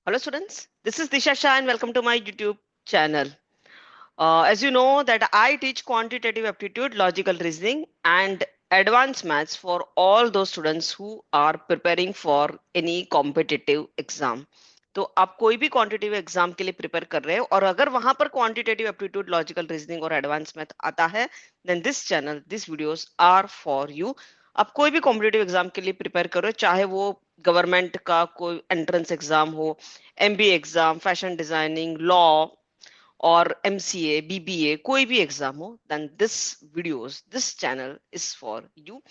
Hello students, this is Disha Shah and welcome to my YouTube channel. As you know that I teach quantitative aptitude, logical reasoning and advanced maths for all those students who are preparing for any competitive exam. तो आप कोई भी quantitative exam के लिए prepare कर रहे हो और अगर वहां पर क्वांटिटेटिव एप्टीट्यूड लॉजिकल रीजनिंग और एडवांस मैथ आता है then this channel this videos are for you. आप कोई भी कॉम्पिटेटिव एग्जाम के लिए प्रिपेयर कर रहे हो, चाहे वो गवर्नमेंट का कोई एंट्रेंस एग्जाम हो, MBA exam, fashion designing, law और एमसीए, बीबीए, कोई भी एग्जाम हो, then this channel is for you.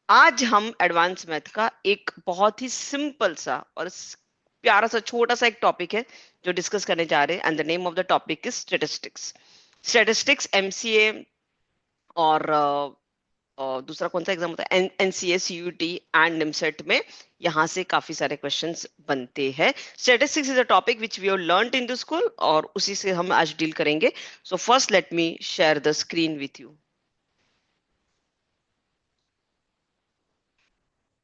आज हम एडवांस मैथ का एक बहुत ही सिंपल सा और प्यारा सा छोटा सा एक टॉपिक है जो डिस्कस करने जा रहे हैं and the name of the topic is statistics. Statistics MCA और दूसरा कौन सा एग्जाम होता है एनसीए, सीयूटी एंड निमसेट में यहाँ से काफी सारे क्वेश्चंस बनते हैं। Statistics is a topic which we have learned in the school और उसी से हम आज डील करेंगे। So first let me share the screen with you.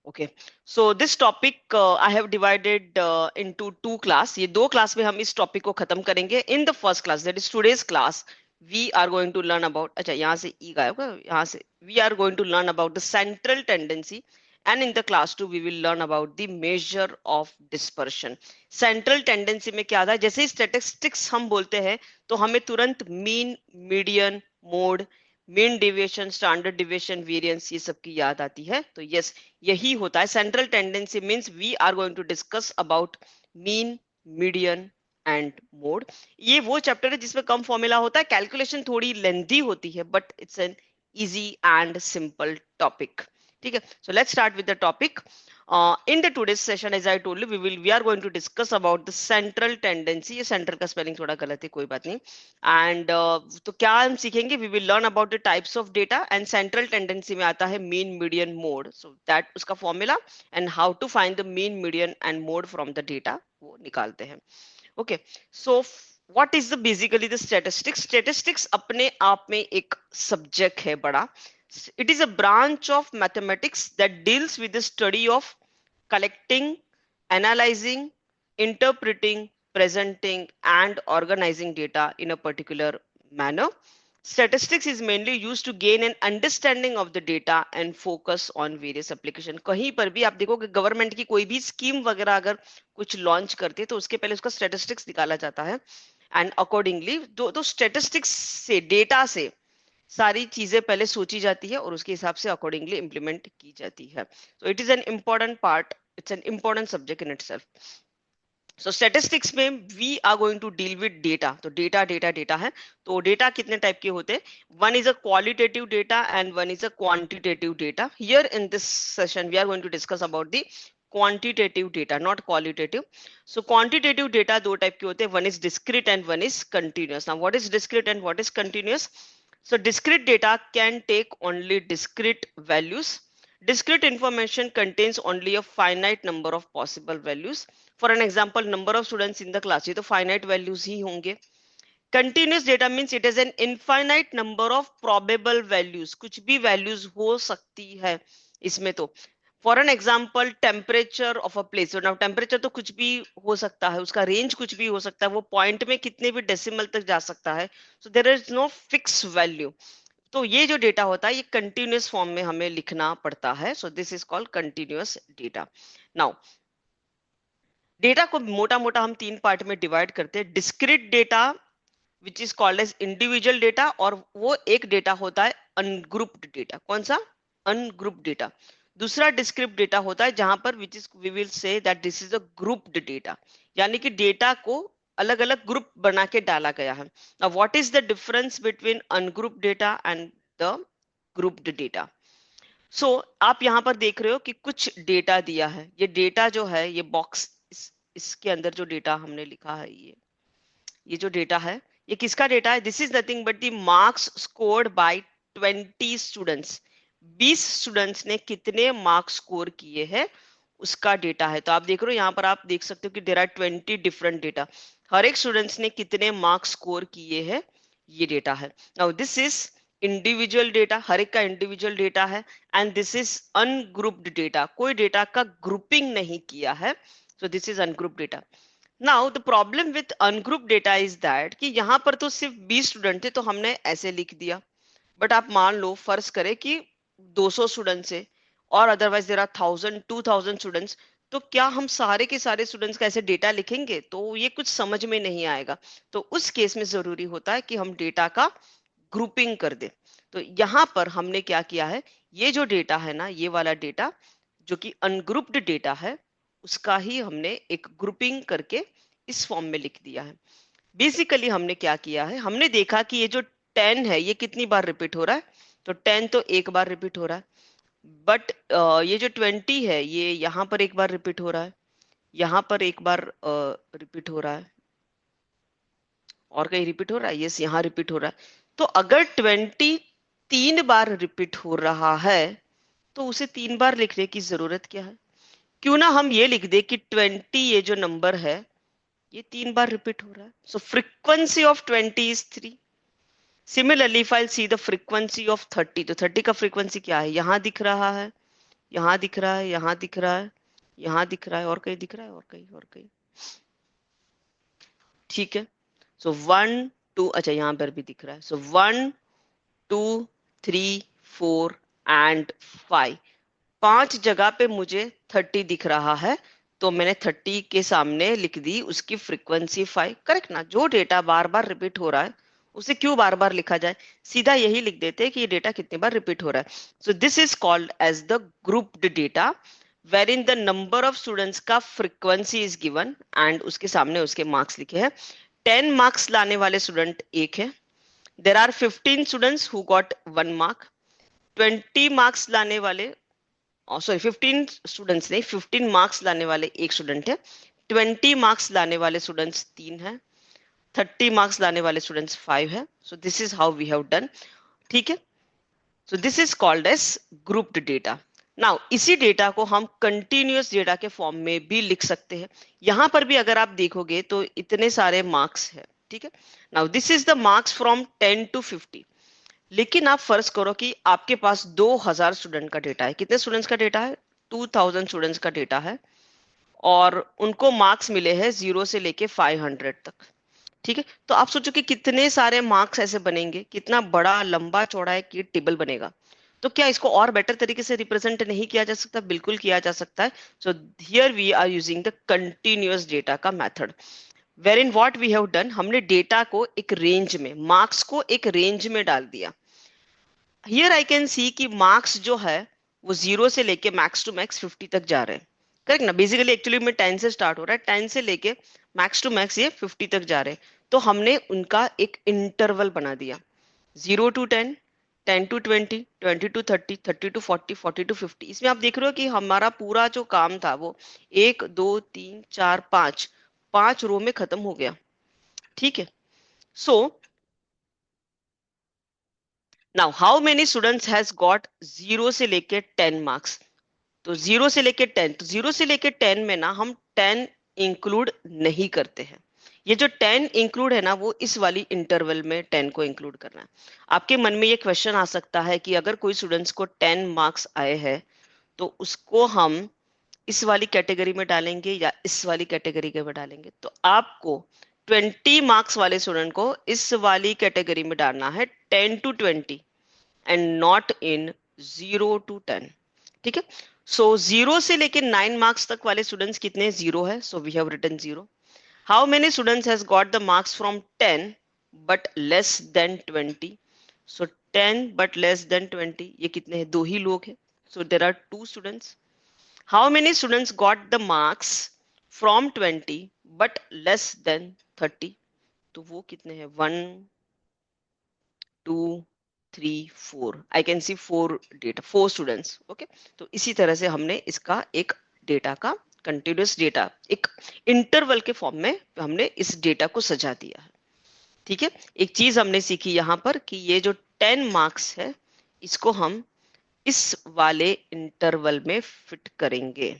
Okay, so this topic I have divided into two class. ये दो class में हम इस टॉपिक को खत्म करेंगे। In the first class that is today's class we are going to learn about, अच्छा यहाँ से ई गायब होगा, यहाँ से we are going to learn about the central tendency and in the class 2 we will learn about the measure of dispersion. Central tendency में क्या आता है, जैसे ही स्टैटिस्टिक्स हम बोलते हैं तो हमें तुरंत mean, median, mode, mean deviation, standard deviation, variance, ये सब की याद आती है। तो यस, यही होता है central tendency. Means we are going to discuss about mean, median and mode. ये वो चैप्टर है जिसमें कम फॉर्मूला होता है, कैलकुलेशन थोड़ी लेंथी होती है, but it's an easy and simple topic. ठीक है, so let's start with the topic. In the today's session, as I told you, we are going to discuss about the central tendency. ये central का spelling थोड़ा गलत है, कोई बात नहीं। And तो क्या हम सीखेंगे, we will learn about the types of data and central tendency में आता है mean, median, mode. So that उसका formula and how to find the mean, median and mode from the data वो निकालते हैं। Okay, so what is the basically the statistics? Statistics अपने आप में एक subject है बड़ा। It is a branch of mathematics that deals with the study of collecting, analyzing, interpreting, presenting, and organizing data in a particular manner. Statistics is mainly used to gain an understanding of the data and focus on various application. कहीं पर भी आप देखोगे government की कोई भी scheme वगैरह अगर कुछ लॉन्च करती है तो उसके पहले उसका स्टैटिस्टिक्स निकाला जाता है एंड अकॉर्डिंगली तो स्टैटिस्टिक्स से, डेटा से सारी चीजें पहले सोची जाती है और उसके हिसाब से अकॉर्डिंगली इंप्लीमेंट की जाती है। So it is an important part, it's an important subject in itself. So statistics में we are going to deal with data. तो डेटा है। तो डेटा कितने टाइप के होते हैं, one is a qualitative data and one is a quantitative data. Here in this session we are going to discuss about the quantitative data, not qualitative. So quantitative data दो type के होते हैं, one is discrete and one is continuous. Now what is discrete and what is continuous? So discrete data can take only discrete values. Discrete information contains only a finite number of possible values. For an example, number of students in the class, ये तो finite values ही होंगे। Continuous data means it has an infinite number of probable values. कुछ भी values हो सकती है इसमें तो। For an example temperature of a place, now temperature तो कुछ भी हो सकता है, उसका रेंज कुछ भी हो सकता है, वो पॉइंट में कितने भी डेसिमल तक जा सकता है। So there is no fix value. तो ये जो डेटा होता है ये कंटिन्यूअस फॉर्म में हमें लिखना पड़ता है। So this is called continuous data. Now data को मोटा मोटा हम तीन पार्ट में डिवाइड करते हैं। Discrete data which is called as individual data, और वो एक डेटा होता है अनग्रुप्ड डेटा। कौन सा? Ungrouped data. दूसरा डिस्क्रिप्ट डेटा होता है जहां पर which is we will say that this is a grouped data, यानी कि डेटा को अलग अलग ग्रुप बना के डाला गया है। Now what is the difference between ungrouped data and the grouped data? So आप यहाँ पर देख रहे हो कि कुछ डेटा दिया है। ये डेटा जो है, ये बॉक्स इसके अंदर जो डेटा हमने लिखा है, ये जो डेटा है ये किसका डेटा है? This is nothing but the marks scored by 20 students. 20 students ने कितने मार्क्स स्कोर किए हैं उसका डेटा है। तो आप देख रहे हो यहाँ पर, आप देख सकते हो कि देयर आर 20 डिफरेंट डेटा। हर एक स्टूडेंट्स ने कितने मार्क्स स्कोर किए हैं, ये डेटा है। Now this is individual data, हर एक का इंडिविजुअल डेटा है। And this is ungrouped data, कोई डेटा का ग्रुपिंग नहीं किया है। So this is ungrouped data. Now the problem with ungroup data is that कि यहाँ पर तो सिर्फ 20 स्टूडेंट थे तो हमने ऐसे लिख दिया, बट आप मान लो फर्ज करें कि 200 स्टूडेंट्स है और अदरवाइज देर आर 1000 2000 स्टूडेंट्स, तो क्या हम सारे के सारे स्टूडेंट्स का ऐसे डेटा लिखेंगे? तो ये कुछ समझ में नहीं आएगा। तो उस केस में जरूरी होता है कि हम डेटा का ग्रुपिंग कर दे। तो यहाँ पर हमने क्या किया है, ये जो डेटा है ना, ये वाला डेटा जो कि अनग्रुप्ड डेटा है, उसका ही हमने एक ग्रुपिंग करके इस फॉर्म में लिख दिया है। बेसिकली हमने क्या किया है, हमने देखा कि ये जो 10 है ये कितनी बार रिपीट हो रहा है, तो 10 तो एक बार रिपीट हो रहा है, बट ये जो 20 है ये यहाँ पर एक बार रिपीट हो रहा है, यहाँ पर एक बार रिपीट हो रहा है, और कहीं रिपीट हो रहा है, यस यहाँ रिपीट हो रहा है। तो अगर 20 3 बार रिपीट हो रहा है तो उसे 3 बार लिखने की जरूरत क्या है? क्यों ना हम ये लिख दे कि 20 ये जो नंबर है ये 3 बार रिपीट हो रहा है, so frequency of 20 is 3। Similarly if I see the frequency of 30, तो 30 का फ्रीक्वेंसी क्या है, यहाँ दिख रहा है, यहाँ दिख रहा है, यहाँ दिख रहा है, यहाँ दिख रहा है, और कहीं दिख रहा है, और कहीं और कहीं, ठीक है। सो 1 2, अच्छा यहाँ पर भी दिख रहा है, सो 1 2 3 4 एंड 5, 5 जगह पे मुझे 30 दिख रहा है, तो मैंने 30 के सामने लिख दी उसकी फ्रीक्वेंसी 5। करेक्ट ना? जो डेटा बार बार रिपीट हो रहा है उसे क्यों बार बार लिखा जाए, सीधा यही लिख देते हैं कि ये डेटा कितने बार रिपीट हो रहा है। So this is called as the grouped data where in the number of students का फ्रीक्वेंसी इज गिवन एंड उसके सामने उसके मार्क्स लिखे हैं। 10 मार्क्स लाने वाले स्टूडेंट एक है, there are 15 students who got 1 mark. 20 marks लाने वाले, सॉरी 15 स्टूडेंट्स नहीं, 15 मार्क्स लाने वाले एक स्टूडेंट है, 20 मार्क्स लाने वाले स्टूडेंट्स 3 है, 30 मार्क्स लाने वाले स्टूडेंट्स 5 है। So this is how we have done, ठीक है। So this is called as grouped data. Now इसी डेटा को हम कंटिन्यूअस डेटा के फॉर्म में भी लिख सकते हैं। यहां पर भी अगर आप देखोगे तो इतने सारे मार्क्स है, ठीक है। Now this is the marks from 10 to 50। लेकिन आप फर्ज करो कि आपके पास 2000 स्टूडेंट का डेटा है। कितने स्टूडेंट्स का डेटा है? 2000 स्टूडेंट्स का डेटा है, और उनको मार्क्स मिले हैं 0 से लेके 500 तक, ठीक है। तो आप सोचो कि कितने सारे मार्क्स ऐसे बनेंगे, कितना बड़ा लंबा चौड़ा एक ये टेबल बनेगा। तो क्या इसको और बेटर तरीके से रिप्रेजेंट नहीं किया जा सकता? बिल्कुल किया जा सकता है। So here we are using the continuous data का method, wherein what we have done, हमने डेटा को एक रेंज में, मार्क्स को एक रेंज में डाल दिया। हियर आई कैन सी कि मार्क्स जो है वो 0 से लेके मैक्स टू मैक्स 50 तक जा रहे हैं। करेक्ट ना? बेसिकली एक्चुअली में 10 से स्टार्ट हो रहा है, 10 से लेके मैक्स टू मैक्स ये 50 तक जा रहे हैं। तो हमने उनका एक इंटरवल बना दिया, 0 to 10, 10 to 20, 20 to 30, 30 to 40, 40 to 50। इसमें आप देख रहे हो कि हमारा पूरा जो काम था वो 1 2 3 4 5 5 रो में खत्म हो गया, ठीक है। So now how many students has got 0 से लेके 10 मार्क्स? तो 0 से लेके 10, तो 0 से लेके 10 में ना हम 10 इंक्लूड नहीं करते हैं। ये जो 10 इंक्लूड है ना वो इस वाली इंटरवल में 10 को इंक्लूड करना है। आपके मन में ये क्वेश्चन आ सकता है कि अगर कोई स्टूडेंट्स को 10 मार्क्स आए हैं तो उसको हम इस वाली कैटेगरी में डालेंगे या इस वाली कैटेगरी में डालेंगे? तो आपको 20 मार्क्स वाले स्टूडेंट को इस वाली कैटेगरी में डालना है, 10 to 20 and not in 0 to 10, ठीक है। सो 0 से लेके 9 मार्क्स तक वाले स्टूडेंट्स कितने? 0 है, so we have written 0। How many students has got the marks from 10 but less than 20? So 10 but less than 20, ये कितने हैं? 2 ही लोग हैं, so there are 2 students. How many students got the marks from 20 but less than 30? तो वो कितने हैं? 1 2 3 4, I can see 4 data, 4 students, okay. तो इसी तरह से हमने इसका एक डेटा का कंटिन्यूअस डेटा एक इंटरवल के फॉर्म में हमने इस डेटा को सजा दिया है, ठीक है। एक चीज हमने सीखी यहाँ पर कि ये जो 10 मार्क्स है इसको हम इस वाले इंटरवल में फिट करेंगे।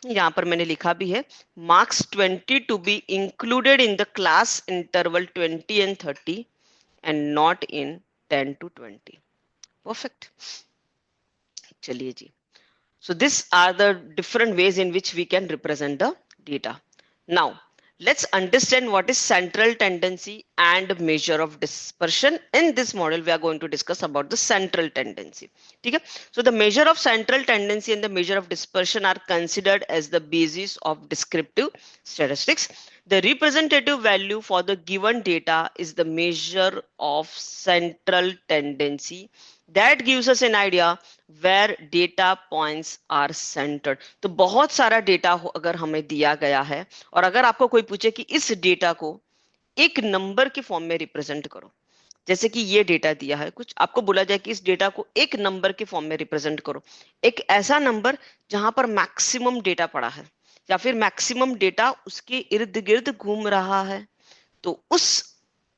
यहाँ पर मैंने लिखा भी है, marks 20 to be included in the class interval 20 and 30 and not in 10 to 20। Perfect, चलिए जी। So these are the different ways in which we can represent the data. Now let's understand what is central tendency and measure of dispersion. In this model, we are going to discuss about the central tendency. Okay? So the measure of central tendency and the measure of dispersion are considered as the basis of descriptive statistics. The representative value for the given data is the measure of central tendency that gives us an idea where data points are centered. तो बहुत सारा data अगर हमें दिया गया है और अगर आपको कोई पूछे कि इस डेटा को एक नंबर के फॉर्म में रिप्रेजेंट करो, जैसे कि ये डेटा दिया है, कुछ आपको बोला जाए कि इस डेटा को एक नंबर के फॉर्म में रिप्रेजेंट करो, एक ऐसा नंबर जहां पर मैक्सिमम डेटा पड़ा है या फिर मैक्सिमम डेटा उसके इर्द गिर्द घूम रहा है, तो उस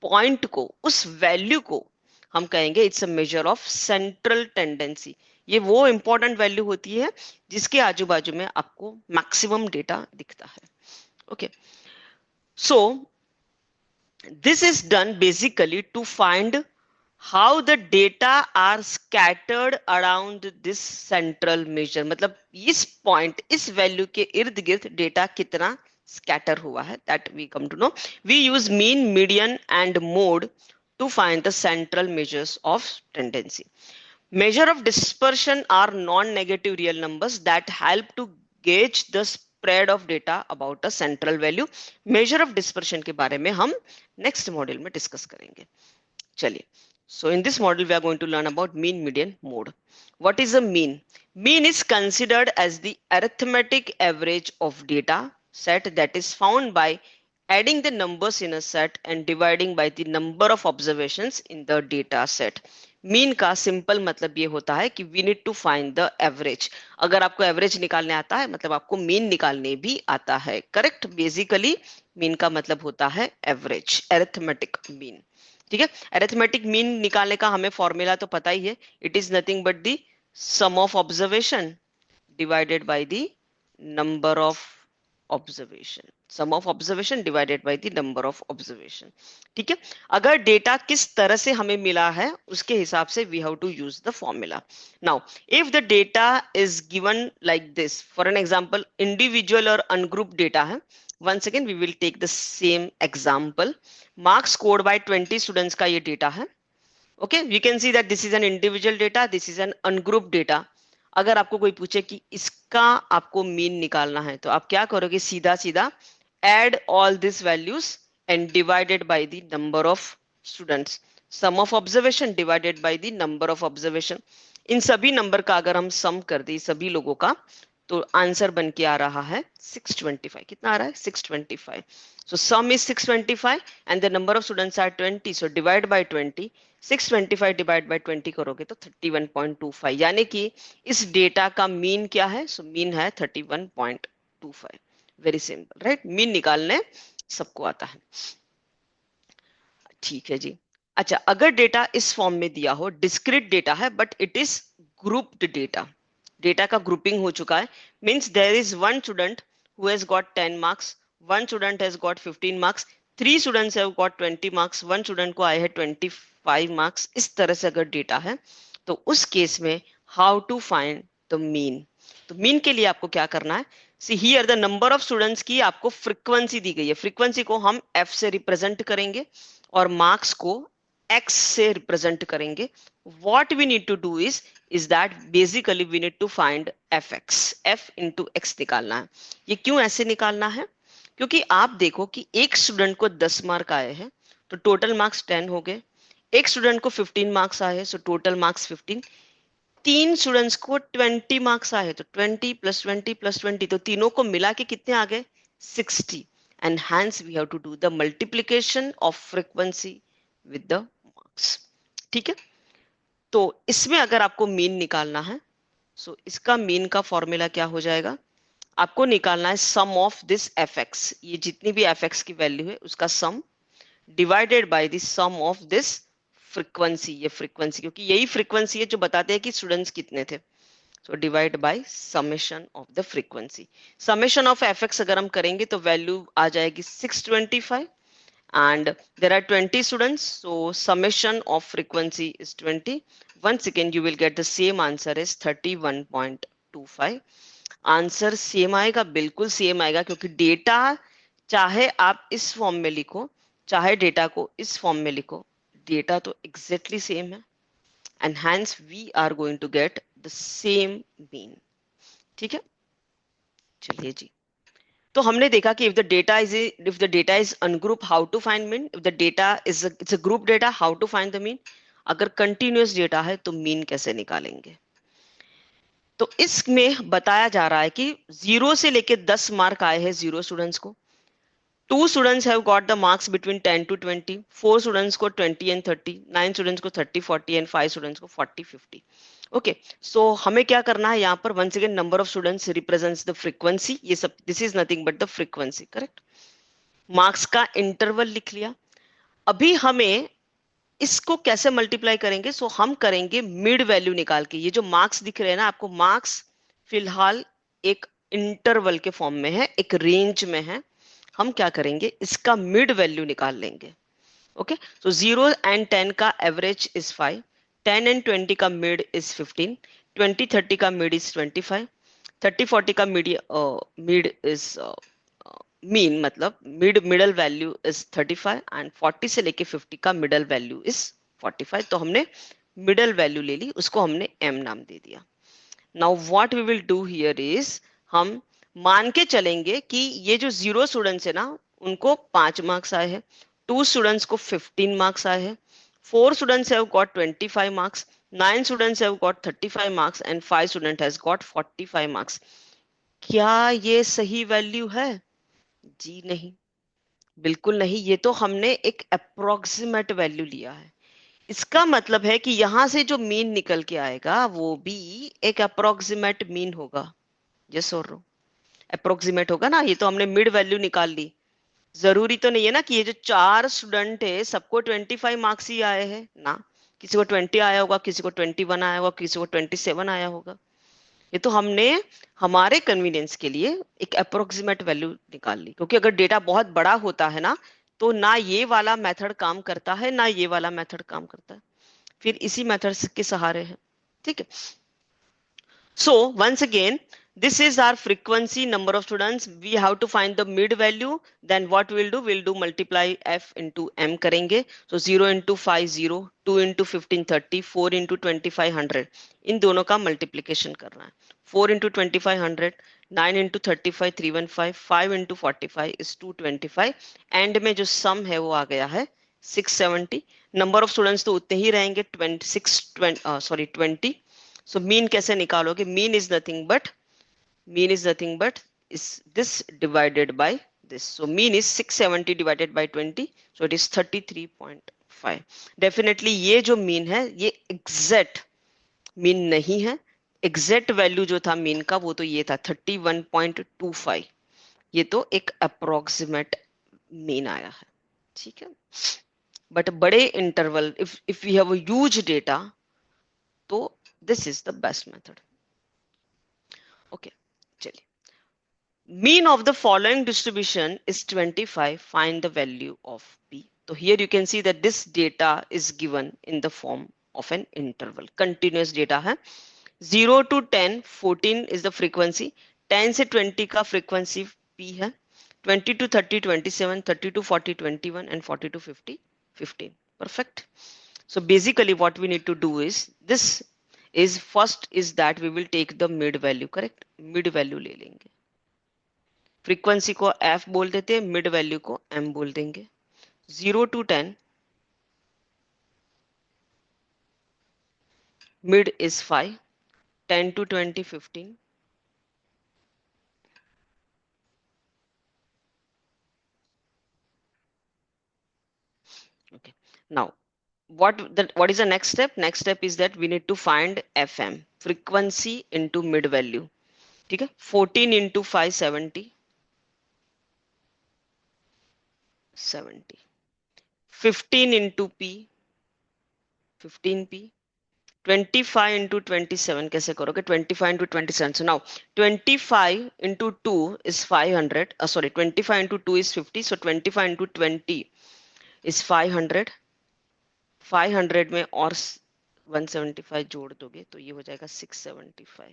पॉइंट को, उस वैल्यू को हम कहेंगे it's a measure of central tendency. ये वो इंपॉर्टेंट वैल्यू होती है जिसके आजू बाजू में आपको मैक्सिमम डेटा दिखता है। Okay, so this is done basically to find how the data are scattered around this central measure, मतलब इस पॉइंट, इस वैल्यू के इर्द गिर्द डेटा कितना स्कैटर हुआ है, that we come to know. We use mean, median and mode to find the central measures of tendency. Measure of dispersion are non-negative real numbers that help to gauge the spread of data about a central value. Measure of dispersion के बारे में हम next model में discuss करेंगे। चलिए, so in this model we are going to learn about mean, median, mode. What is a mean? Mean is considered as the arithmetic average of data set that is found by adding the numbers in a set and dividing by the number of observations in the data set. Mean का simple मतलब ये होता है कि we need to find the average. अगर आपको average निकालने आता है मतलब आपको मीन निकालने भी आता है, करेक्ट। बेसिकली मीन का मतलब होता है एवरेज, अरिथमेटिक मीन। ठीक है, अरिथमेटिक मीन निकालने का हमें फॉर्मूला तो पता ही है, it is nothing but the sum of observation divided by the number of observation, sum of observation divided by the number of observation. ठीक है, अगर डेटा किस तरह से हमें मिला है उसके हिसाब से we have to use the formula. Now if the data is given like this, for an example individual और अनग्रुप डेटा है, once again we will take the same example. Marks scored by 20 students का ये data है। okay, we can see that this is an individual data, this is an ungrouped data. अगर आपको कोई पूछे कि इसका आपको मीन निकालना है तो आप क्या करोगे, सीधा सीधा add all these values and divided by the number of students, sum of observation divided by the number of observation. इन सभी नंबर का अगर हम सम कर दें सभी लोगों का तो आंसर बन के आ रहा है 625। कितना आ रहा है, 625। so sum is 625 and the number of students are 20, so divide by 20, 625 divide by 20 करोगे तो 31.25, यानी कि इस डेटा का मीन क्या है, सो मीन है 31.25। Very simple, right. मीन निकालने सबको आता है। ठीक है जी। अच्छा, अगर डेटा इस फॉर्म में दिया हो, डिस्क्रीट डेटा है but it is grouped data, data का ग्रुपिंग हो चुका है, means there is one student who has got 10 marks, one student has got 15 marks, 3 students have got 20 marks, one student को आए हैं 25 मार्क्स। इस तरह से अगर डेटा है तो उस केस में how to find the mean. तो मीन के लिए आपको क्या करना है, see here the number of students की आपको फ्रीक्वेंसी दी गई है, फ्रीक्वेंसी को हम एफ से रिप्रेजेंट करेंगे और मार्क्स को एक्स से रिप्रेजेंट करेंगे। What we need to do is that basically we need to find f x, f into x निकालना है। ये क्यों ऐसे निकालना है, क्योंकि आप देखो कि एक स्टूडेंट को 10 मार्क आए हैं तो टोटल मार्क्स 10 हो गए, एक स्टूडेंट को 15 मार्क्स आए सो टोटल मार्क्स 15, 3 स्टूडेंट्स को 20 मार्क्स आए तो 20 प्लस 20 प्लस 20, तो तीनों को मिला के कितने आ गए, 60, and hence we have to do the multiplication of frequency with the marks. ठीक है, तो इसमें अगर आपको मीन निकालना है सो इसका मीन का फॉर्मूला क्या हो जाएगा, आपको निकालना है sum of this f x, ये जितनी भी एफ एक्स की वैल्यू है उसका sum divided by the sum of this frequency, ये फ्रीक्वेंसी क्योंकि यही फ्रीक्वेंसी है जो बताते हैं कि स्टूडेंट्स कितने थे, so divide by summation of the frequency. Summation of F x अगर हम करेंगे तो वैल्यू आ जाएगी 625 and there are 20 students, so summation of frequency is 20. Once again you will get the same answer as 31.25. Answer same आएगा, बिल्कुल same आएगा क्योंकि data चाहे आप इस फॉर्म में लिखो, चाहे डेटा को इस फॉर्म में लिखो, डेटा तो एग्जैक्टली सेम है, and hence we are going to get the same mean. ठीक है, चलिए जी। तो हमने देखा कि if the data is ungroup, how to find mean? If the data is it's a group data, how to find the mean? अगर continuous data है तो मीन कैसे निकालेंगे? तो इसमें बताया जा रहा है कि 0 से लेके 10 मार्क आए हैं 0 स्टूडेंट्स को। 2 students have got the marks between 10 to 20, 4 students को 20 and 30, 9 students को 30 40 and 5 students को 40 50। ओके, सो हमें क्या करना है यहाँ पर? Once again number of students represents the frequency, ये सब this is nothing but the frequency, correct. Marks का इंटरवल लिख लिया। अभी हमें इसको कैसे मल्टीप्लाई करेंगे? सो हम करेंगे मिड वैल्यू निकाल के। ये जो मार्क्स दिख रहे हैं ना आपको, मार्क्स फिलहाल एक इंटरवल के फॉर्म में है, एक रेंज में है। हम क्या करेंगे? इसका मिड वैल्यू निकाल लेंगे। ओके, सो 0 एंड 10 का एवरेज इज 5, 10 एंड 20 का मिड इज 15, 20 30 का मिड इज 25, 30 40 का मिड इज मीन, मतलब मिडल वैल्यू इज 35 एंड 40 से लेके 50 का मिडल वैल्यू इज 45। तो हमने मिडल वैल्यू ले ली, उसको हमने m नाम दे दिया। Now what we will do here is, हम मान के चलेंगे कि ये जो 0 स्टूडेंट्स है ना, उनको 5 मार्क्स आए हैं, 2 स्टूडेंट्स को 15 मार्क्स आए हैं, 4 students have got 25 marks, 9 students have got 35 marks and 5 student has got 45 marks. क्या ये सही वैल्यू है? जी नहीं, बिल्कुल नहीं। ये तो हमने एक अप्रोक्सीमेट वैल्यू लिया है। इसका मतलब है कि यहां से जो मीन निकल के आएगा वो भी एक अप्रोक्सीमेट मीन होगा। यस और नो? अप्रोक्सीमेट होगा ना। ये तो हमने मिड वैल्यू निकाल ली। जरूरी तो नहीं है ना कि ये जो 4 स्टूडेंट है सबको 25 मार्क्स ही आए हैं ना। किसी को 20 आया होगा, किसी को 21 आया होगा, किसी को 27 आया होगा। ये तो हमने हमारे कन्वीनियंस के लिए एक अप्रोक्सीमेट वैल्यू निकाल ली, क्योंकि अगर डेटा बहुत बड़ा होता है ना, तो ना ये वाला मेथड काम करता है ना ये वाला मेथड काम करता है, फिर इसी मेथड के सहारे है। ठीक है, so once again, this is our frequency, number of students. We have to find the mid value. Then what we'll do? We'll do multiply f into m करेंगे. So 0 into 5 0, 2 into 15 30, 4 into 25 100. इन दोनों का multiplication करना है. 4 into 25 100, 9 into 35 315, 5 into 45 is 225. And में जो सम है वो आ गया है 670. नंबर ऑफ स्टूडेंट्स तो उतने ही रहेंगे 20। सो मीन कैसे निकालोगे? Mean is nothing but is this divided by this. So mean is 670 divided by 20, so it is 33.5. Definitely ये जो मीन है ये एग्जैक्ट मीन नहीं है। एग्जैक्ट वैल्यू जो था मीन का वो तो ये था 31.25। ये तो एक अप्रोक्सीमेट मीन आया है। ठीक है, बट बड़े interval, if we have huge data, तो this is the best method. Okay, चलिए। Mean of the following distribution is 25. Find the value of p. So here you can see that this data is given in the form of an interval. Continuous data है। 0 to 10, 14 is the frequency. 10 से 20 का frequency p है। 20 to 30, 27, 30 to 40, 21, and 40 to 50, 15. Perfect. So basically what we need to do is, this is first is that we will take the mid value, correct? Mid value ले लेंगे। Frequency को f बोल देते हैं, mid value को m बोल देंगे। 0 to 10, mid is 5, 10 to 20 15, okay। Now what is the next step? Next step is that we need to find fm, frequency into mid value। ठीक है, 14 into 5 70, 15 into p 15p, 25 into 27 कैसे करोगे? 25 into 27, so now 25 into 2 is 500, sorry, 25 into 2 is 50, so 25 into 20 is 500। 500 में और 175 जोड़ दोगे तो ये हो जाएगा 675।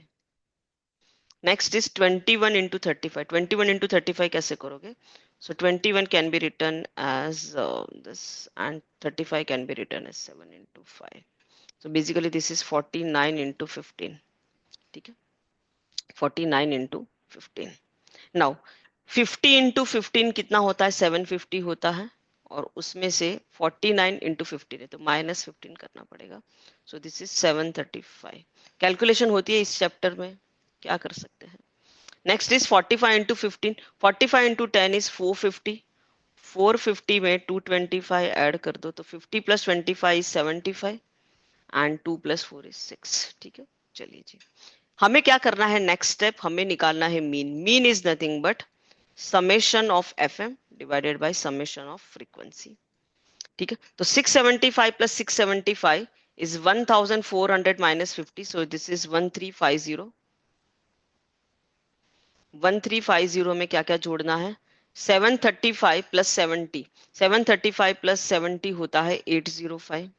Next is 21 into 35। 21 into 35 कैसे करोगे? So 21 can be written as this, and 35 can be written as 7 into 5. So basically this is 49 into 15. ठीक है, 49 into 15. Now 50 into 15 कितना होता है? 750 होता है, और उसमें से 49 into 15 है तो माइनस 15 करना पड़ेगा. सो दिस इज 735. कैलकुलेशन होती है इस चैप्टर में, क्या कर सकते हैं. Next is 45 into 15. 45 into 10 is 450. 450 में 225 ऐड कर दो तो 50 plus 25 is 75 and 2 plus 4 is 6. ठीक है, चलिए जी. हमें क्या करना है? नेक्स्ट स्टेप हमें निकालना है mean. Mean is nothing but summation of FM divided by summation of frequency. ठीक है, तो 675 plus 675 is 1400 minus 50. So this is 1350. 1350 में क्या क्या जोड़ना है? 735 प्लस 70. 735 प्लस 70 होता है 805.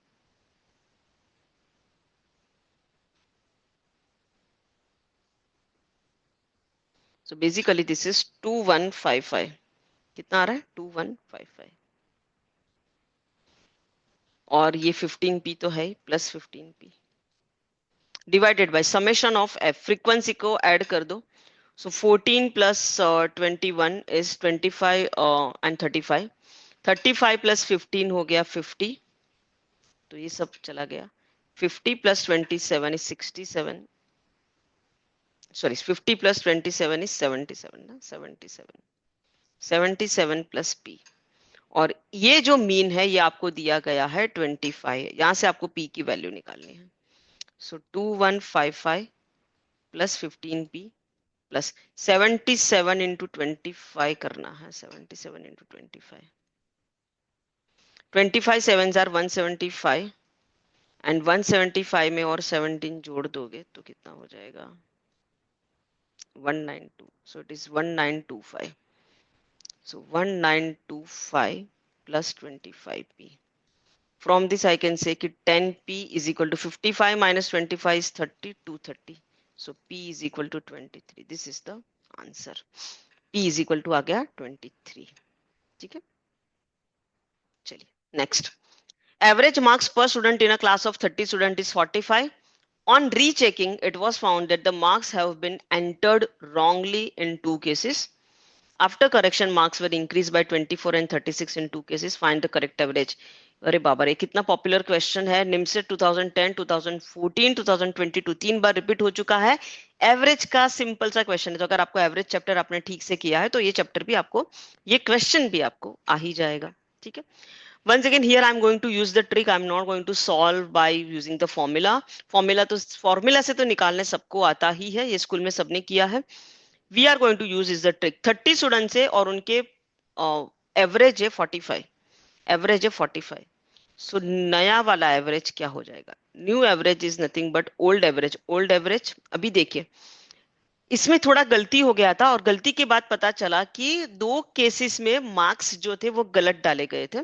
So basically this is 2155. कितना आ रहा है? 2155. और ये 15p तो है plus 15p divided by summation of F. Frequency को ऐड कर दो. सो 14 प्लस 21 इज 25 एंड 35. 35 प्लस 15 हो गया 50. तो ये सब चला गया. 50 plus 27 is 67. Sorry, 50 plus 27 is 77 ना. 77. 77 प्लस p. और ये जो मीन है ये आपको दिया गया है 25. यहां से आपको p की वैल्यू निकालनी है. सो 2155 प्लस 15p प्लस 77 इंटू 25 करना है. 77 इंटू 25. 25 sevens are 175 एंड 175 में और 17 जोड़ दोगे तो कितना हो जाएगा? 192. सो it is 1925. So 1925 plus 25p. From this I can say कि 10p is equal to 55 minus 25 is 30, 230. So p is equal to 23. This is the answer. p is equal to आ गया 23. ठीक है, चलिए next. Average marks per student in a class of 30 student is 45. On rechecking, it was found that the marks have been entered wrongly in two cases. After correction, marks were increased by 24 and 36 in two cases. Find the correct average. अरे बाबा रे, कितना popular question है. निमसेट 2010, 2014, 2022 तीन बार repeat हो चुका है. Average का simple सा क्वेश्चन है. तो अगर आपको एवरेज चैप्टर आपने ठीक से किया है तो ये चैप्टर भी आपको, ये क्वेश्चन भी आपको आ ही जाएगा. ठीक है. Once again, here I'm going to use the trick. I'm not going to solve by using the formula. Formula से तो निकालने सबको आता ही है, ये स्कूल में सबने किया है. We are going to use is the trick. 30 students है और उनके एवरेज है 45. एवरेज है 45. सो नया वाला एवरेज क्या हो जाएगा? New average is nothing but old average. Old average अभी देखिए इसमें थोड़ा गलती हो गया था, और गलती के बाद पता चला कि दो केसेस में मार्क्स जो थे वो गलत डाले गए थे.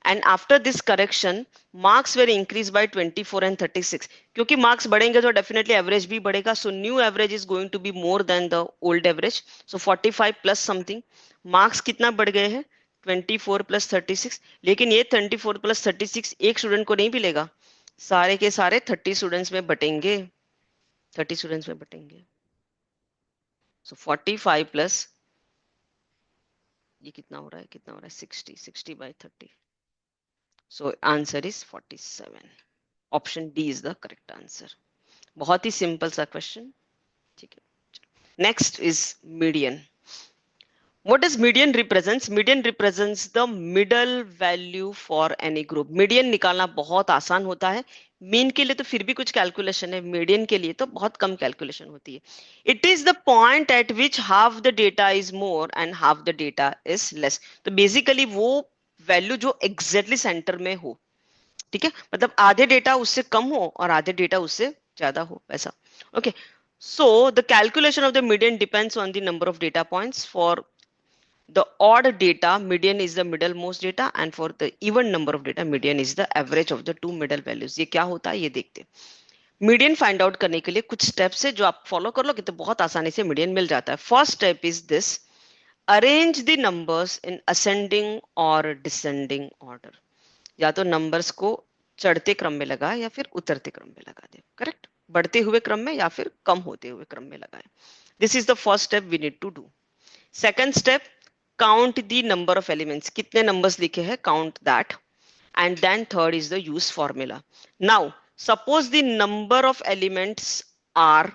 And after this correction marks were increase by 24 and 36. क्योंकि मार्क्स बढ़ेंगे तो डेफिनेटली एवरेज भी बढ़ेगा. So new average is going to be more than the old average. So 45 plus something. Marks कितना बढ़ गए हैं? 24 प्लस 36. लेकिन ये 24 प्लस 36 एक स्टूडेंट को नहीं मिलेगा, सारे के सारे 30 स्टूडेंट्स में बटेंगे. 30 स्टूडेंट्स में बटेंगे. सो 45 प्लस ये कितना हो रहा है? कितना हो रहा है? 60. 60 by 30. So answer is 47. Option D is the correct answer. बहुत ही सिंपल सा क्वेश्चन. ठीक है. Next is median. What does median represents? Median represents the middle value for any group. Median निकालना बहुत आसान होता है. मीन के लिए तो फिर भी कुछ कैलकुलेशन है, मीडियन के लिए तो बहुत कम कैलकुलेशन होती है. It is the point eight which half the data is more and half the data is less. तो बेसिकली वो वैल्यू जो एग्जैक्टली सेंटर में हो. ठीक है, मतलब आधे डेटा उससे कम हो और आधे डेटा उससे ज्यादा हो, ऐसा. Okay, so the calculation of the median depends on the number of data points. For the odd data, median is the middlemost data, and for the even number of data, median is the average of the two middle values. ये क्या होता है ये देखते हैं. Median find out करने के लिए कुछ स्टेप्स है जो आप फॉलो कर लो कि तो बहुत आसानी से मीडियन मिल जाता है. First step is this. Arrange the numbers in ascending और डिसेंडिंग ऑर्डर। या तो नंबर्स को चढ़ते क्रम में लगाए या फिर उतरते क्रम में लगा दे, करेक्ट, बढ़ते हुए क्रम में या फिर कम होते हुए क्रम में लगाए। This is the first step we need to do. Second step, count the number of elements, कितने नंबर्स लिखे हैं, count that. And then third is the use formula. Now, suppose the number of elements are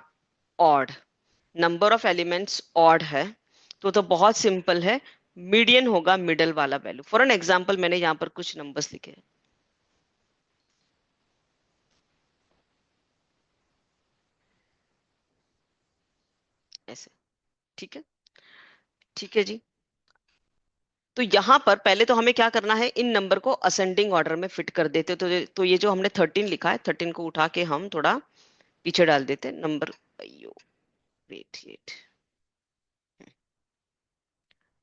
odd. Number of elements odd है तो बहुत simple है, median होगा middle वाला value. For an example मैंने यहां पर कुछ नंबर्स लिखे हैं ऐसे, ठीक है, ठीक है जी। तो यहाँ पर पहले तो हमें क्या करना है, इन नंबर को असेंडिंग ऑर्डर में फिट कर देते। तो ये जो हमने 13 लिखा है, 13 को उठा के हम थोड़ा पीछे डाल देते नंबर। वेट वेट,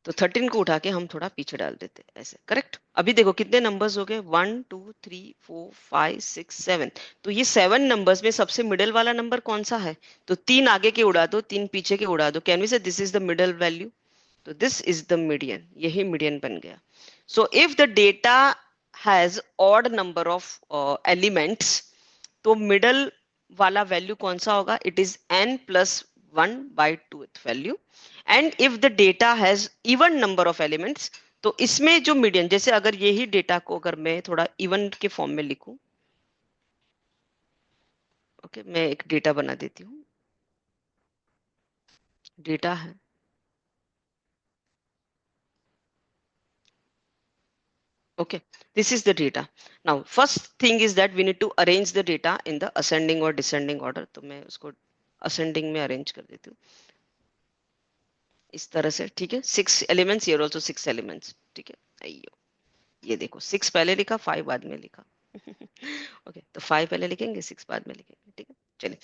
तो 13 को उठा के हम थोड़ा पीछे डाल देते ऐसे, करेक्ट। अभी देखो कितने नंबर्स हो गए, 1 2 3 4 5 6 7। तो ये 7 नंबर्स में सबसे मिडिल वाला नंबर कौन सा है, तो 3 आगे के उड़ा दो, 3 पीछे के उड़ा दो। कैन वी से this is the middle value, तो दिस इज द मीडियन, यही मीडियन बन गया। So if the data has odd number of elements, तो मिडल वाला वैल्यू कौन सा होगा, it is n plus 1/2th value. And if the data has even number of elements, तो इसमें जो मीडियन, जैसे अगर यही डेटा को अगर मैं थोड़ा इवन के फॉर्म में लिखूं, ओके, मैं एक डेटा बना देती हूँ, डेटा है, okay, this is the data. Now first thing is that we need to arrange the data in the ascending or descending order। तो मैं उसको ascending में arrange कर देती हूँ इस तरह से, ठीक है। 6 एलिमेंट्स, here also 6 एलिमेंट्स, ठीक है। अयो, ये देखो 6 पहले लिखा, 5 बाद में लिखा। ओके, तो 5 पहले लिखेंगे, 6 बाद में लिखेंगे, ठीक है। चलिए,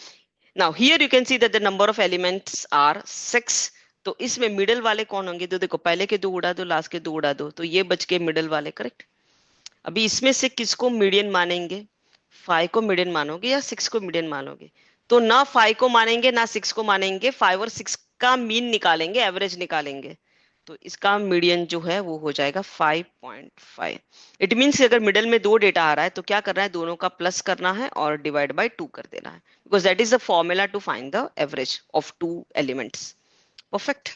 now here you can see that the number of elements are 6। तो इसमें मिडिल वाले कौन होंगे, तो देखो पहले के 2 उड़ा दो, लास्ट के 2 उड़ा दो, तो ये बच के मिडिल वाले, करेक्ट। अभी इसमें से किसको मीडियन मानेंगे, 5 को मीडियन मानोगे या 6 को मीडियन मानोगे, तो ना 5 को मानेंगे ना 6 को मानेंगे, 5 और 6 का मीन निकालेंगे, एवरेज निकालेंगे। तो इसका मीडियन जो है वो हो जाएगा 5.5। इट मीन्स अगर मिडिल में 2 डेटा आ रहा है तो क्या करना है, दोनों का प्लस करना है और डिवाइड बाय 2 कर देना है, because that is the formula to find the average of 2 elements. Perfect,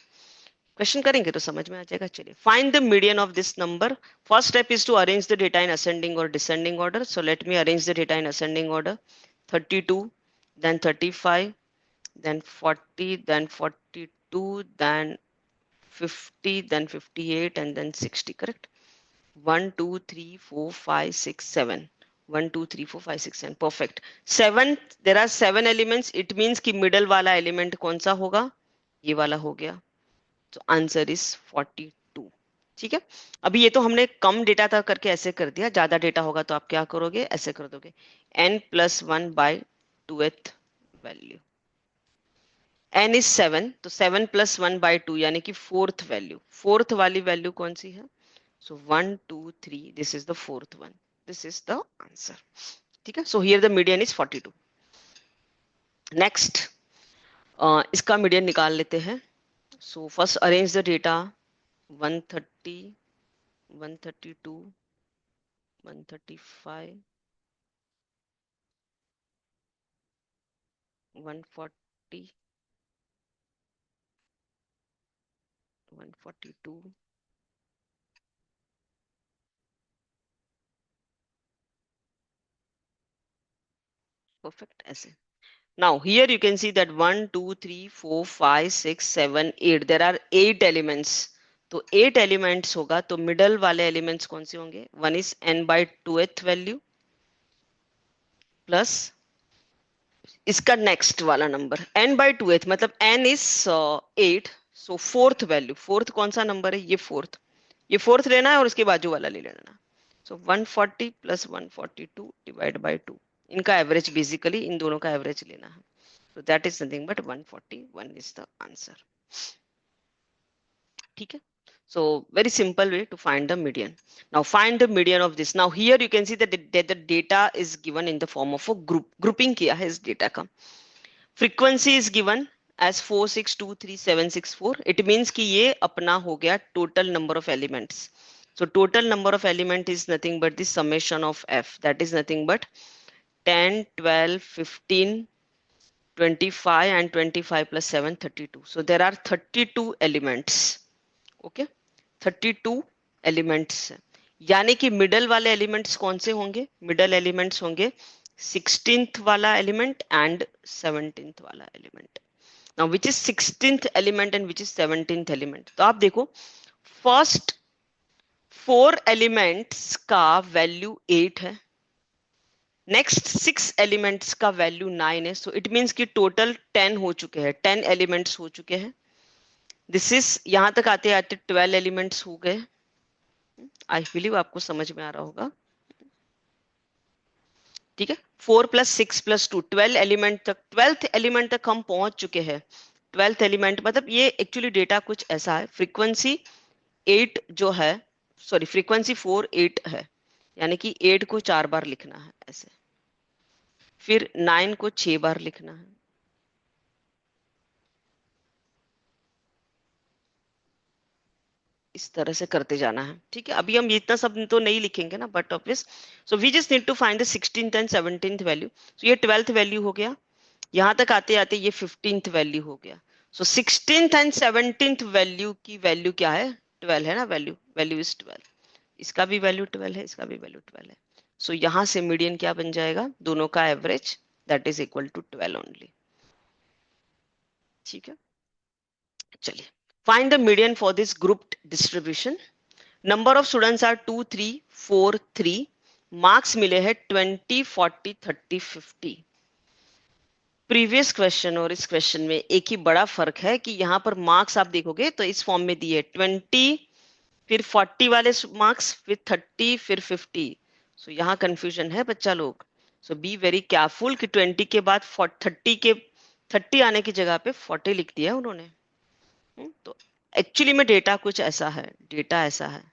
question करेंगे तो समझ में आ जाएगा। चलिए, find the median of this number. First step is to arrange the data in ascending और descending order. So let me arrange the data in ascending order. 32, then 35, then 40, then 42, then 50, then 58, and then 60, correct? 1 2 3 4 5 6 7, 1 2 3 4 5 6 7, perfect। 7, there are 7 elements, it means कि middle वाला element कौन सा होगा, ये वाला हो गया। तो आंसर इज 42, ठीक है। अभी ये तो हमने कम डेटा था करके ऐसे कर दिया, ज्यादा डेटा होगा तो आप क्या करोगे, ऐसे कर दोगे, n plus 1/2th value. n is 7, तो 7 प्लस 1/2 यानी कि फोर्थ वैल्यू, फोर्थ वाली वैल्यू कौन सी है, सो 1 2 3, this is the fourth one, this is the answer, ठीक है। So here the median is 42। Next, इसका मीडियन निकाल लेते हैं। So first arrange the data, 130, 132, 135, 140, 142, perfect ऐसे। Now here you can see that 1 2 3 4 5 6 7 8, there are 8 elements। तो 8 elements होगा तो मिडल वाले elements कौन से होंगे, one is n/2th value plus इसका नेक्स्ट वाला नंबर n/2th, मतलब n is 8, so fourth value, fourth कौन सा नंबर है, ये फोर्थ, ये फोर्थ लेना है और उसके बाजू वाला ले लेना। सो 140 प्लस 142 डिवाइड बाय 2, इनका एवरेज, बेसिकली इन दोनों का एवरेज लेना है। So that is nothing but 141 is the answer, ठीक है। So very simple way to find the median। Now find the median of this। Now here you can see that the data is given in the form of a grouping किया है इस data का। Frequency is given as 4623764. It means कि ये अपना हो गया total number of elements. So total number of element is nothing but the summation of f, that is nothing but 10, 12, 15, 25 and 25 plus 7, 32. So there are 32 elements. Okay, 32 elements. यानी कि middle वाले elements कौन से होंगे? मिडल एलिमेंट्स होंगे 16th वाला element and 17th वाला element. Now which is 16th element and which is 17th element? तो आप देखो फर्स्ट 4 एलिमेंट्स का वैल्यू 8 है, नेक्स्ट 6 एलिमेंट्स का वैल्यू 9 है. सो इट मींस कि टोटल 10 हो चुके हैं, 10 एलिमेंट्स हो चुके हैं. दिस इज यहां तक आते आते 12 एलिमेंट्स हो गए. आई बिलीव आपको समझ में आ रहा होगा. ठीक है, 4 प्लस 6 प्लस 2 12 एलिमेंट तक, 12th एलिमेंट तक हम पहुंच चुके हैं. 12th एलिमेंट मतलब ये एक्चुअली डेटा कुछ ऐसा है. फ्रीक्वेंसी 8 जो है, सॉरी फ्रीक्वेंसी 4 8 है, यानी कि 8 को 4 बार लिखना है ऐसे, फिर 9 को 6 बार लिखना है. इस तरह से करते जाना है. ठीक है, अभी हम इतना सब तो नहीं लिखेंगे ना, but obvious. So we just need to find the 16th and 17th value. So ये 12th वैल्यू हो गया, यहां तक आते आते ये 15th वैल्यू हो गया. सो 16th एंड 17th वैल्यू की वैल्यू क्या है? 12 है ना. Value value is 12. इसका भी वैल्यू 12 है, इसका भी वैल्यू 12 है. सो यहां से मीडियन क्या बन जाएगा? दोनों का average, that is equal to 12 only. ठीक है, चलिए. Find the median for this grouped distribution. Number of students are 2 3 4 3. Marks मिले हैं 20 40 30 50. प्रीवियस क्वेश्चन और इस क्वेश्चन में एक ही बड़ा फर्क है कि यहाँ पर मार्क्स आप देखोगे तो इस फॉर्म में दिए 20, फिर 40 वाले मार्क्स, फिर 30, फिर 50. सो यहाँ कंफ्यूजन है बच्चा लोग. सो बी वेरी केयरफुल कि 20 के बाद 30 आने की जगह पे 40 लिख दिया है उन्होंने. तो एक्चुअली में डेटा कुछ ऐसा है, डेटा ऐसा है,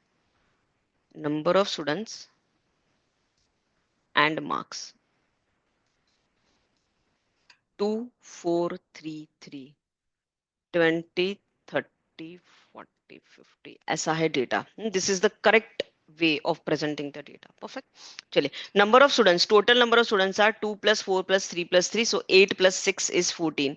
number of students and marks 2 4 3 3 20 30 40 50 ऐसा है data. This is the correct way of presenting the data. Perfect. चलिए, number of students, total number of students are 2 plus 4 plus 3 plus 3. सो 8 plus 6 is 14.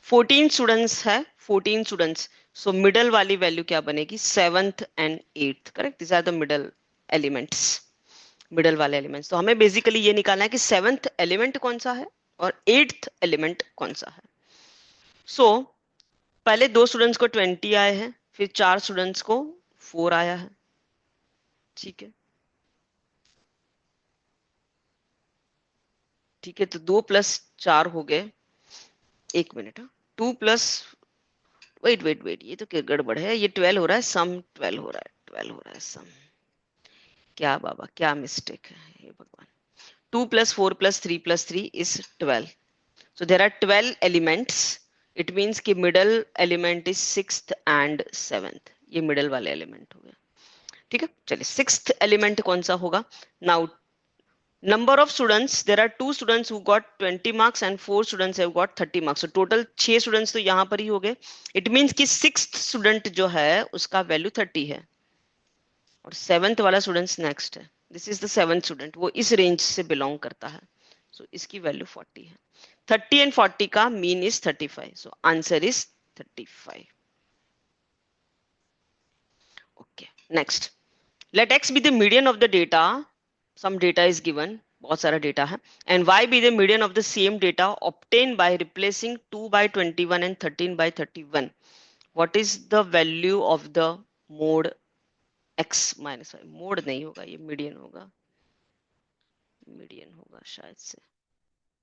14 स्टूडेंट्स है, 14 students. So middle वाली value क्या बनेगी? 7th and 8th. Correct, this are the middle elements, middle वाले elements. तो हमें basically ये निकालना है कि 7th एलिमेंट कौन सा है और 8th एलिमेंट कौन सा है. सो पहले 2 स्टूडेंट्स को 20 आए हैं, फिर 4 स्टूडेंट्स को 4 आया है. ठीक है, ठीक है. तो 2 plus 4 हो गए. एक minute, 2 plus, wait wait wait, ये तो क्या गड़बड़ है. ये 12 हो रहा है, सम 12 हो रहा है, 12 हो रहा है सम. क्या बाबा, क्या मिस्टेक है ये भगवान. 2 plus 4 plus 3 plus 3 is 12. So there are 12 elements. It means कि middle element is 6th and 7th. ये middle वाले element हो गया. ठीक है, चलिए 6th element कौन सा होगा? Now number of students, there are 2 students who got 20 marks and 4 students have got 30 marks. So total 6 students तो यहाँ पर ही हो गए. It means कि 6th student जो है उसका value 30 है और 7th वाला students next है. This is the 7th student, वो इस range से belong करता है. So इसकी value 40 है. 30 and 40 का mean is 35. So answer is 35. Okay, next. Let x be the median of the data. Some data is given, बहुत सारा data है. And y be the median of the same data obtained by replacing 2 by 21 and 13 by 31. What is the value of the mode x minus y? Mode नहीं होगा, ये median होगा, median होगा शायद से,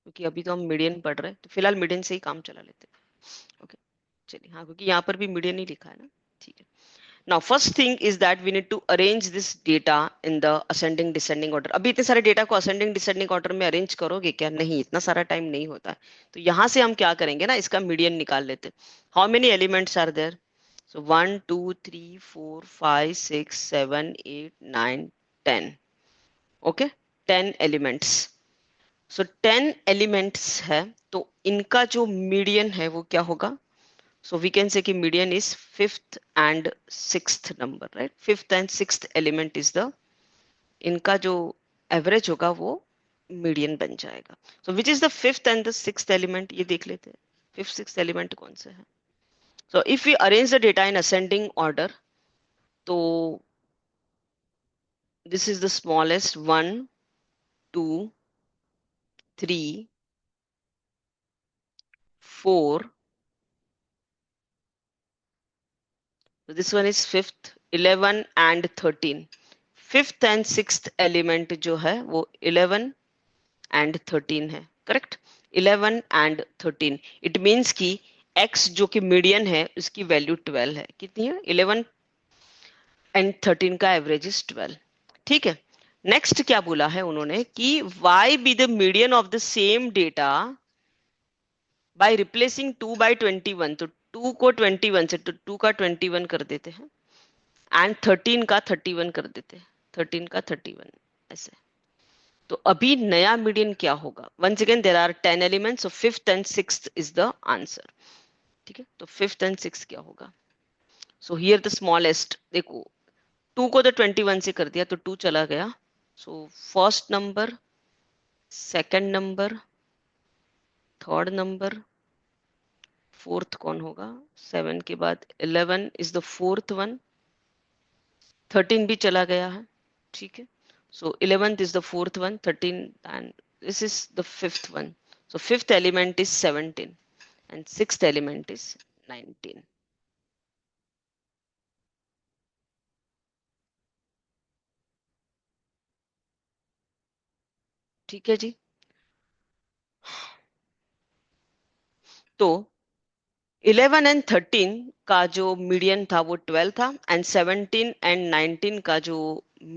क्योंकि अभी तो हम मीडियन पढ़ रहे हैं तो फिलहाल मीडियन से ही काम चला लेते हैं. ओके, चलिए. हाँ, क्योंकि यहाँ पर भी मीडियन ही लिखा है ना. ठीक है. Now first thing is that we need to arrange this data in the ascending descending order. अभी इतने सारे डेटा को ascending descending order में अरेंज करोगे क्या? नहीं, इतना सारा टाइम नहीं होता है. तो यहाँ से हम क्या करेंगे ना, इसका मीडियन निकाल लेते. How many elements are there? So 1 2 3 4 5 6 7 8 9 10. Okay, 10 elements. So 10 elements है, तो इनका जो मीडियन है वो क्या होगा? सो वी कैन से कि median is fifth and sixth number, right? Fifth and sixth element is the, इनका जो एवरेज होगा वो मीडियन बन जाएगा. So which is the fifth and the sixth element, ये देख लेते हैं. फिफ्थ सिक्स्थ एलिमेंट कौन से हैं? So if we arrange the data in ascending order, तो this is the smallest, 1 2 3 4. So this one is fifth, 11 and 13. Fifth and sixth element जो है वो 11 एंड 13 है, करेक्ट? 11 एंड 13. इट मीन्स कि x जो कि मीडियन है उसकी वैल्यू 12 है. कितनी है? 11 एंड 13 का एवरेज इज 12. ठीक है. नेक्स्ट क्या बोला है उन्होंने कि y be the median of the same data by replacing 2 by 21. तो 2 को 21 से, तो 2 का 21 कर देते हैं एंड 13 का 31 कर देते हैं. 13 का 31 ऐसे. तो अभी नया मीडियन क्या होगा? Once again there are 10 elements, so fifth and sixth is the answer. ठीक है. तो फिफ्थ एंड सिक्स्थ क्या होगा? सो हियर द स्मॉलेस्ट, देखो 2 को तो 21 से कर दिया तो 2 चला गया. So first number, second number, third number, fourth कौन होगा? 7 के बाद 11 इज द फोर्थ वन. 13 भी चला गया है. ठीक है. So 11th is the fourth one, 13, and this is the fifth one. So fifth element is 17 and sixth element is 19. ठीक है जी. तो 11 एंड 13 का जो मीडियन था वो 12 था एंड 17 एंड 19 का जो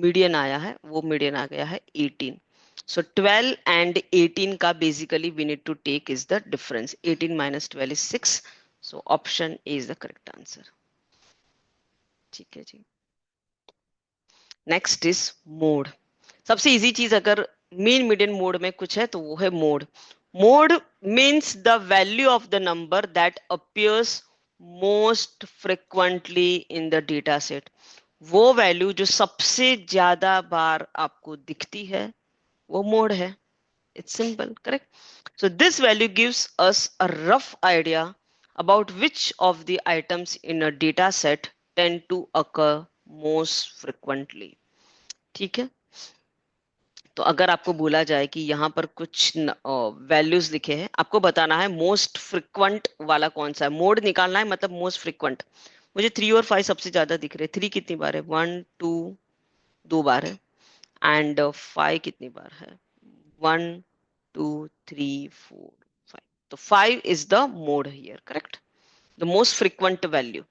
मीडियन आया है वो मीडियन आ गया है 18. So 12 and 18 का basically we need to take is the difference. 18 minus 12 is 6. So option A is the correct answer. ठीक है जी. Next is mode. सबसे इजी चीज अगर मीन मीडियन मोड में कुछ है तो वो है mode. Mode means the value of the number that appears most frequently in the data set. वो वैल्यू जो सबसे ज्यादा बार आपको दिखती है वो मोड है. It's simple, correct? So this value gives us a rough idea about which of the items in a data set tend to occur most frequently. ठीक है. तो अगर आपको बोला जाए कि यहाँ पर कुछ वैल्यूज लिखे हैं, आपको बताना है मोस्ट फ्रिक्वेंट वाला कौन सा है. मोड निकालना है, मतलब मोस्ट फ्रिक्वेंट. मुझे 3 और 5 सबसे ज्यादा दिख रहे हैं. 3 कितनी बार है? 1 2 2 बार है. एंड 5 कितनी बार है? 1 2 3 4 5. तो 5 is the mode here, correct? The most frequent value.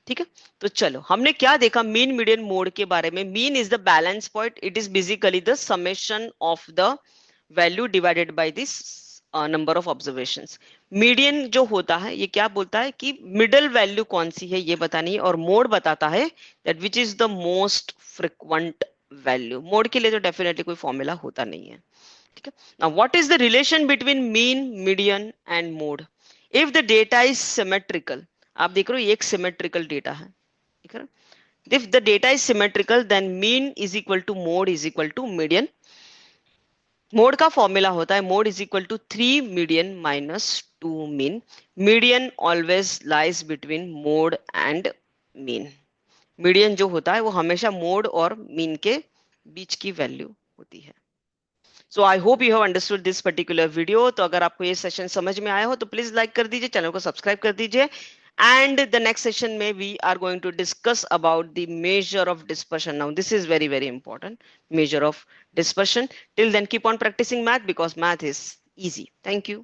ठीक है. तो चलो हमने क्या देखा मीन मीडियन मोड के बारे में. Mean is the balance point. It is basically the summation of the value divided by this number of observations. Median जो होता है ये क्या बोलता है कि मिडल वैल्यू कौन सी है ये बतानी है, और मोड बताता है that which is the most frequent value. Mode के लिए तो डेफिनेटली कोई फॉर्मूला होता नहीं है. ठीक है. Now what is the relation between mean, median and mode? If the data is symmetrical, आप देख रहे हो ये एक सिमेट्रिकल डेटा है. ठीक है. If the data is symmetrical then mean is equal to mode is equal to median. Mode का फॉर्मूला होता है mode is equal to 3 median minus 2 mean. Median always lies between mode and mean. Median जो होता है वो हमेशा mode और mean के बीच की वैल्यू होती है. So I hope you have understood this particular video. तो अगर आपको ये सेशन समझ में आया हो तो प्लीज लाइक कर दीजिए, चैनल को सब्सक्राइब कर दीजिए. And the next session may we are going to discuss about the measure of dispersion. Now this is very very important, measure of dispersion. Till then keep on practicing math because math is easy. Thank you.